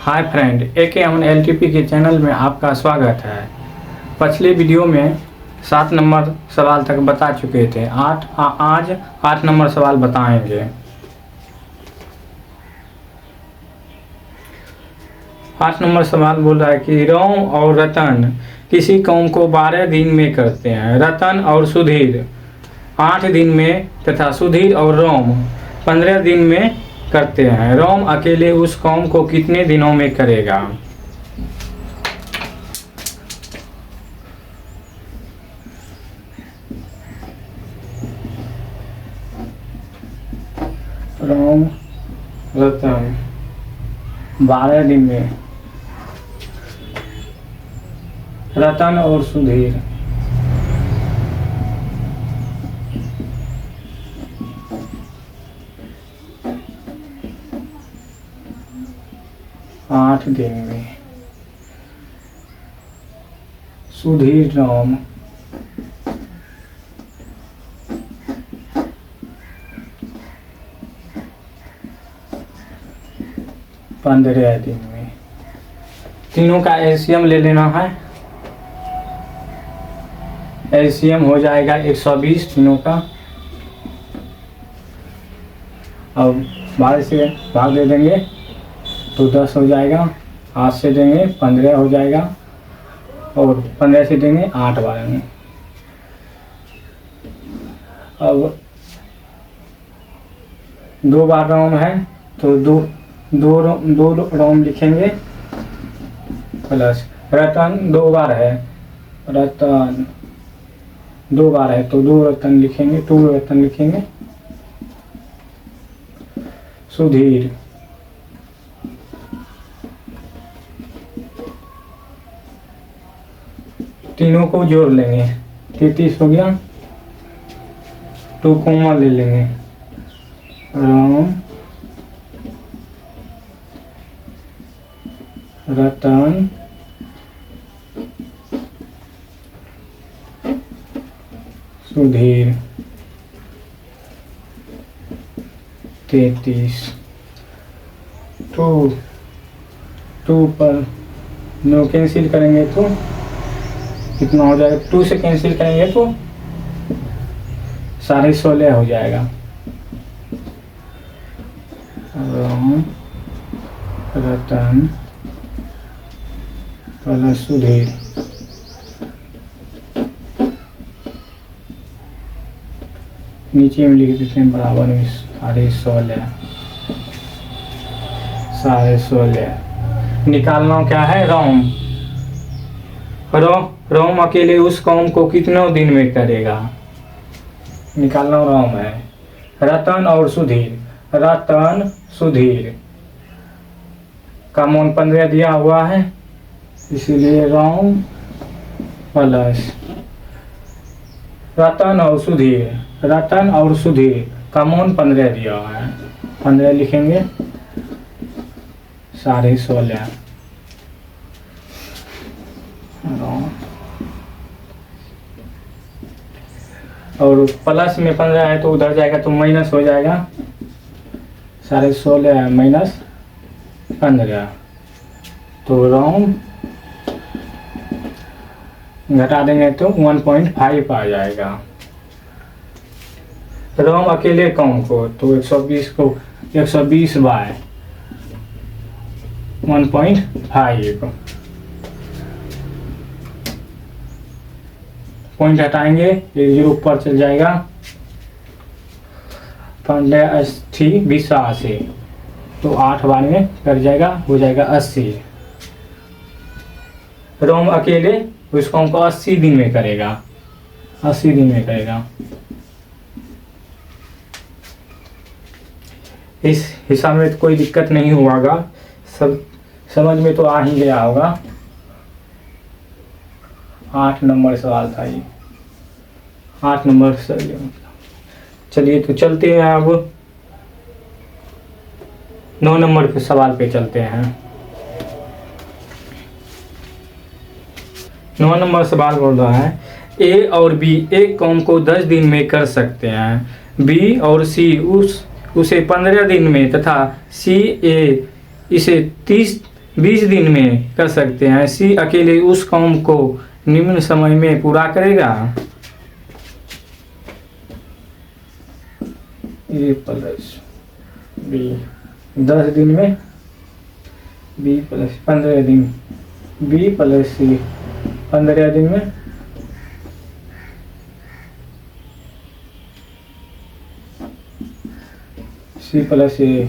Hi friend, AKMNLTP के channel में आपका स्वागत है। पिछले वीडियो में 7 नंबर सवाल तक बता चुके थे। आज 8 नंबर सवाल बताएंगे। 8 नंबर सवाल बोल रहा है कि रोम और रतन किसी काम को 12 दिन में करते हैं। रतन और सुधीर 8 दिन में तथा सुधीर और रोम 15 दिन में करते हैं। रोम अकेले उस काम को कितने दिनों में करेगा? रोम रतन 12 दिन में, रतन और सुधीर 8 दिन में, सुधीर रोम 15 दिन में। तीनों का एलसीएम ले लेना है। एलसीएम हो जाएगा 120 तीनों का। अब 12 से भाग दे देंगे तो 10 हो जाएगा। 8 से देंगे 15 हो जाएगा और 15 से देंगे 8 बार में। अब 2 बार रोम है तो दो रोम लिखेंगे प्लस रतन 2 बार है, रतन 2 बार है तो 2 रतन लिखेंगे, 2 रतन लिखेंगे। सुधीर तीनों को जोड़ लेंगे, 33 हो गया। 2 कोमा ले लेंगे, रोम रतन सुधीर 33। 2 पर 9 कैंसिल करेंगे तो कितना हो जाएगा? 2 से कैंसिल करेंगे तो 16.5 हो जाएगा। रोम रतन प्लस सुधीर नीचे में लिख देते हैं बराबर में 16.5। निकालना क्या है? रोम अकेले उस काम को कितने दिन में करेगा? निकालना रोम है। रतन और सुधीर, रतन सुधीर का मान 15 दिया हुआ है, इसीलिए रोम प्लस रतन और सुधीर का मान 15 दिया हुआ है। 15 लिखेंगे 16.5 और प्लस में 15 है तो उधर जाएगा तो माइनस हो जाएगा। 16.5 माइनस 15 तो रोम घटा देंगे तो 1.5 आ जाएगा। रोम अकेले काम को तो 120 बाय 1.5 पॉइंट हटाएंगे, ये 0 ऊपर चल जाएगा। 15 तो 8 बार में कर जाएगा, हो जाएगा 80। रोम अकेले उस काम को 80 दिन में करेगा, 80 दिन में करेगा। इस हिसाब में कोई दिक्कत नहीं होगा, सब समझ में तो आ ही गया होगा। 8 नंबर सवाल था ये, 8 नंबर सही। चलिए तो चलते हैं, अब 9 नंबर के सवाल पे चलते हैं। 9 नंबर सवाल बोल रहा है ए और बी एक काम को 10 दिन में कर सकते हैं। बी और सी उसे 15 दिन में तथा सी ए इसे 30 20 दिन में कर सकते हैं, सी अकेले उस काम को निम्न समय में पूरा करेगा। ए प्लस बी 10 दिन में, बी प्लस 15 दिन, बी प्लस सी 15 दिन में, सी प्लस ए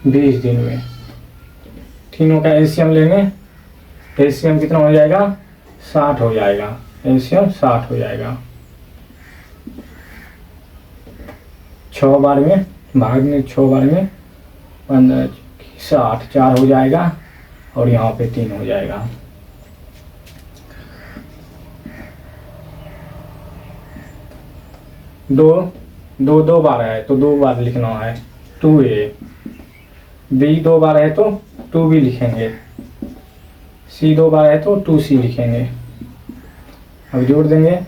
20 दिन में। तीनों का एलसीएम लेंगे, एलसीएम कितना हो जाएगा? 60 हो जाएगा, एलसीएम 60 हो जाएगा। 6 बार में भाग में, 6 बार में 15 60 4 हो जाएगा और यहाँ पे 3 हो जाएगा। दो बार है तो 2 बार लिखना है 2a, बी 2 बार है तो 2b लिखेंगे, सी 2 बार है तो 2c लिखेंगे। अब जोड़ देंगे,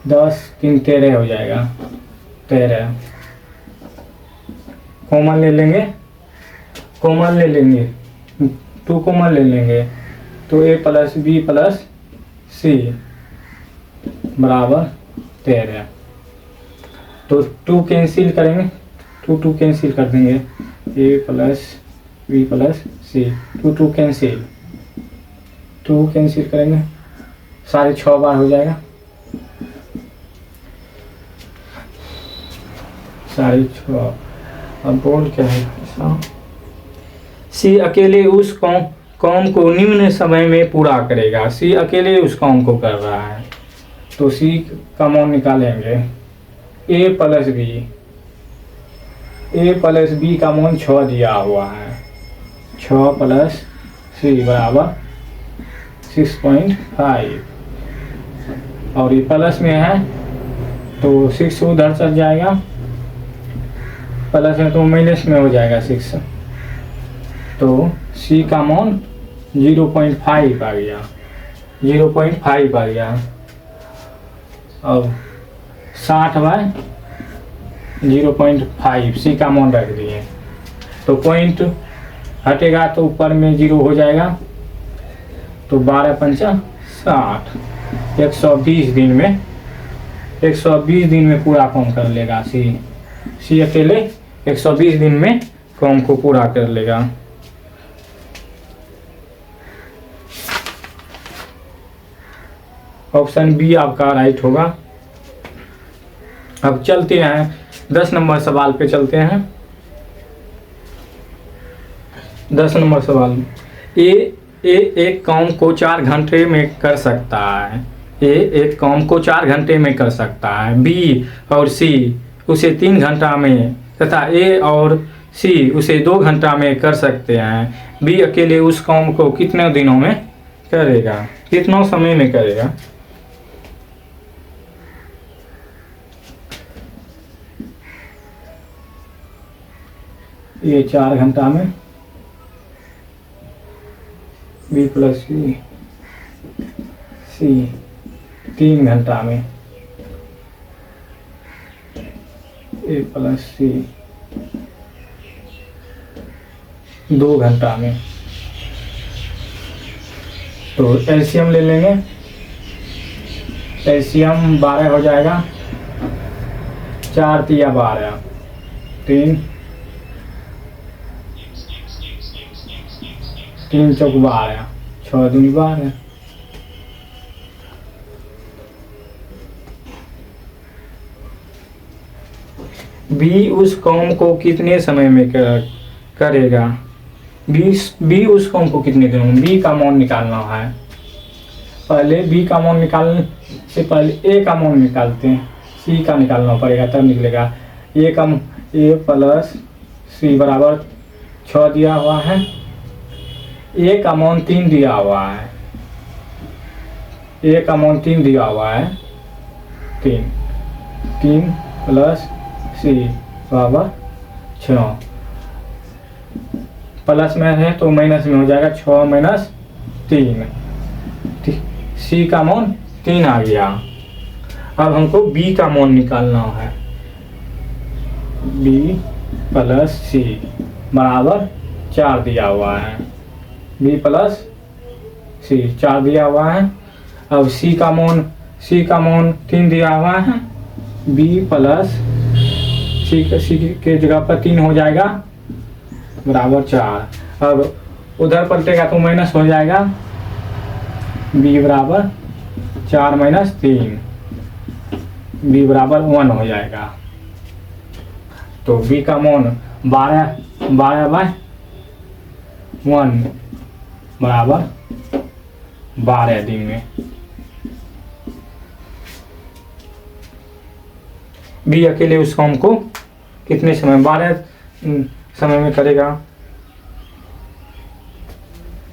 10 3 13 हो जाएगा, 13। कॉमन ले लेंगे, 2 कॉमन ले लेंगे तो a प्लस बी प्लस सी बराबर 13। तो 2 कैंसिल करेंगे, 2 कैंसिल कर देंगे, a plus B plus c, 2 cancel, 2 cancel करेंगे, 6.5 बार हो जाएगा, 6.5। अब बोल क्या है? सी अकेले उस काम को निम्न समय में पूरा करेगा। सी अकेले उस काम को कर रहा है तो सी का मान निकालेंगे, ए प्लस बी का मान 6 दिया हुआ है, 6 प्लस सी बराबर 6.5 और ये प्लस में है तो 6 उधर चल जाएगा, प्लस है तो माइनस में हो जाएगा 6, तो सी का मान 0.5 आ गया, 0.5 आ गया। अब 60/0.5 सी का मान रख दिए तो पॉइंट हटेगा तो ऊपर में 0 हो जाएगा, तो 12 पंचा 60, 120 दिन में पूरा काम कर लेगा सी अकेले 120 दिन में काम को पूरा कर लेगा। ऑप्शन बी आपका राइट होगा। अब चलते हैं 10 नंबर सवाल पे चलते हैं। 10 नंबर सवाल, ए एक काम को 4 घंटे में कर सकता है, ए एक काम को 4 घंटे में कर सकता है, बी और सी उसे 3 घंटा में तथा ए और सी उसे 2 घंटा में कर सकते हैं। बी अकेले उस काम को कितने दिनों में करेगा, कितना समय में करेगा? ये 4 घंटा में, बी प्लस सी 3 घंटा में, ए प्लस सी 2 घंटा में। तो एलसीएम ले लेंगे, एलसीएम 12 हो जाएगा, 4 तिया 12, 3 चौक 12, 6 दूनी 12। बी उस काम को कितने समय में करेगा? बी उस काम को कितने दिनों में, बी का मान निकालना है। पहले बी का मान निकालने से पहले ए का मान निकालते हैं, सी का निकालना पड़ेगा तब निकलेगा। ए प्लस सी बराबर 6 दिया हुआ है, ए का मान 3 दिया हुआ है, ए का मान 3 दिया हुआ है, 3 प्लस सी बराबर 6, प्लस में है तो माइनस में हो जाएगा, 6 माइनस 3, सी का मान 3 आ गया। अब हमको बी का मान निकालना है, बी प्लस सी बराबर 4 दिया हुआ है, बी प्लस सी 4 दिया हुआ है। अब सी का मान 3 दिया हुआ है। बी प्लस सी के जगह पर 3 हो जाएगा बराबर 4। अब उधर पलटेगा तो माइनस हो जाएगा। बी बराबर 4 माइनस 3, बी बराबर 1 हो जाएगा। तो बी का मान 12/1 बराबर 12 दिन में। बी अकेले उस काम को कितने समय 12 समय में करेगा,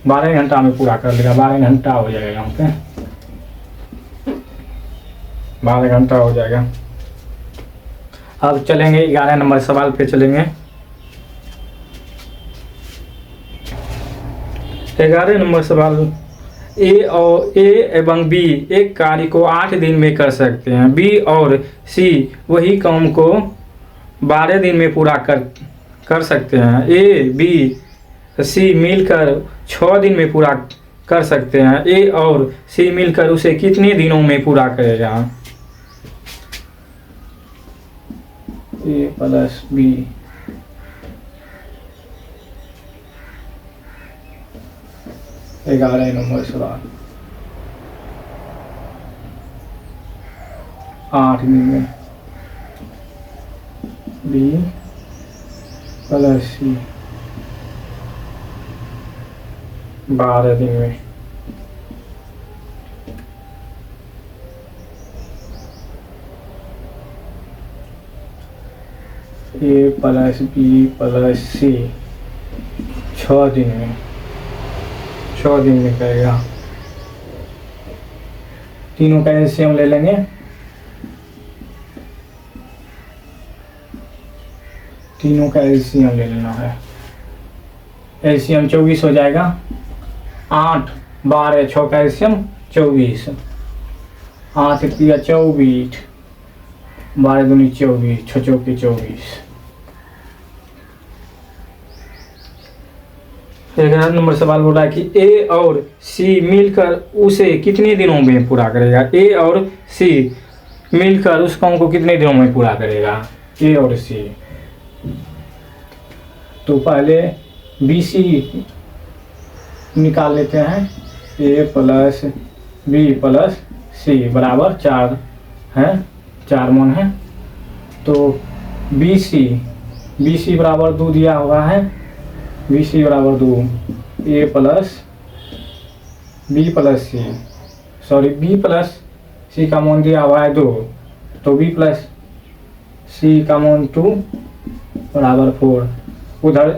12 घंटा में पूरा कर लेगा। 12 घंटा हो जाएगा, यहाँ पे 12 घंटा हो जाएगा। अब चलेंगे 11 नंबर सवाल पे चलेंगे। 11 नंबर सवाल, ए एवं बी एक कार्य को 8 दिन में कर सकते हैं। बी और सी वही काम को 12 दिन में पूरा कर सकते हैं। ए बी सी मिलकर 6 दिन में पूरा कर सकते हैं। ए और सी मिलकर उसे कितने दिनों में पूरा करेगा। ए प्लस बी, ग्यारह नंबर सवाल, 8 दिन में बी प्लस सी 12 दिन में। ए प्लस बी प्लस सी 6 दिन में, 6 दिन में करेगा। तीनों का एलसीएम ले लेंगे। तीनों का एलसीएम ले लेना है। एलसीएम 24 हो जाएगा। 8 12 6 का एलसीएम 24, 8 किया 24, 12 दूनी 24, 6 चौके 24। 11 नंबर सवाल बोल रहा है कि ए और सी मिलकर उसे कितने दिनों में पूरा करेगा। ए और सी मिलकर उस काम को कितने दिनों में पूरा करेगा। ए और सी, तो पहले बी सी निकाल लेते हैं। ए प्लस बी प्लस सी बराबर 4 है, 4 मान है। तो बी सी बराबर 2 दिया हुआ है। बी सी बराबर 2, ए प्लस बी प्लस सी, सॉरी बी प्लस सी का मान दिया हुआ है 2, तो बी प्लस सी का मान 2 बराबर 4। उधर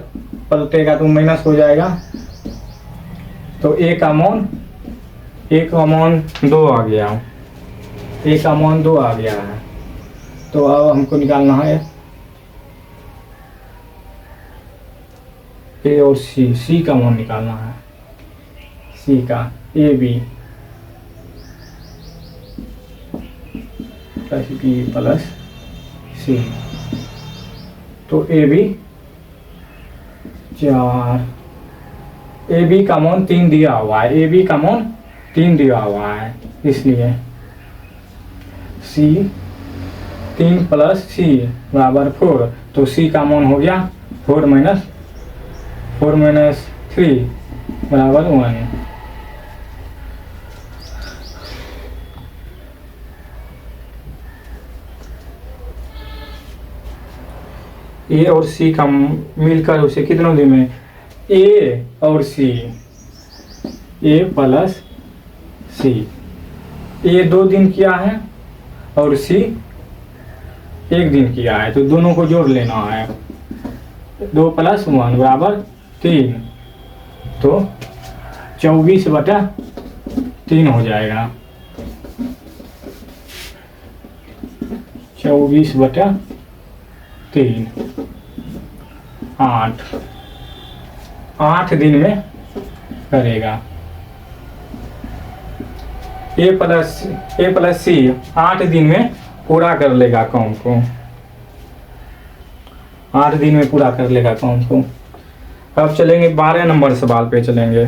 पलटेगा तो माइनस हो जाएगा। तो ए का मान 2 आ गया। ए का मान 2 आ गया है। तो अब हमको निकालना है ए और सी का मान निकालना है। सी का A B plus B plus C, तो ए बी 4, ए बी का मान 3 दिया हुआ है। ए बी का मान 3 दिया हुआ है, इसलिए सी 3 प्लस सी बराबर 4। तो सी का मान हो गया 4 माइनस 3 बराबर 1। ए और सी का मिलकर उसे कितनों दिन में, ए और सी, ए प्लस सी, ए 2 दिन किया है और सी 1 दिन किया है, तो दोनों को जोड़ लेना है। 2 + 1 बराबर 3, तो 24/3 हो जाएगा। 24/3, 8 दिन में करेगा। ए प्लस सी 8 दिन में पूरा कर लेगा काम को। 8 दिन में पूरा कर लेगा काम को। अब चलेंगे 12 नंबर सवाल पे चलेंगे।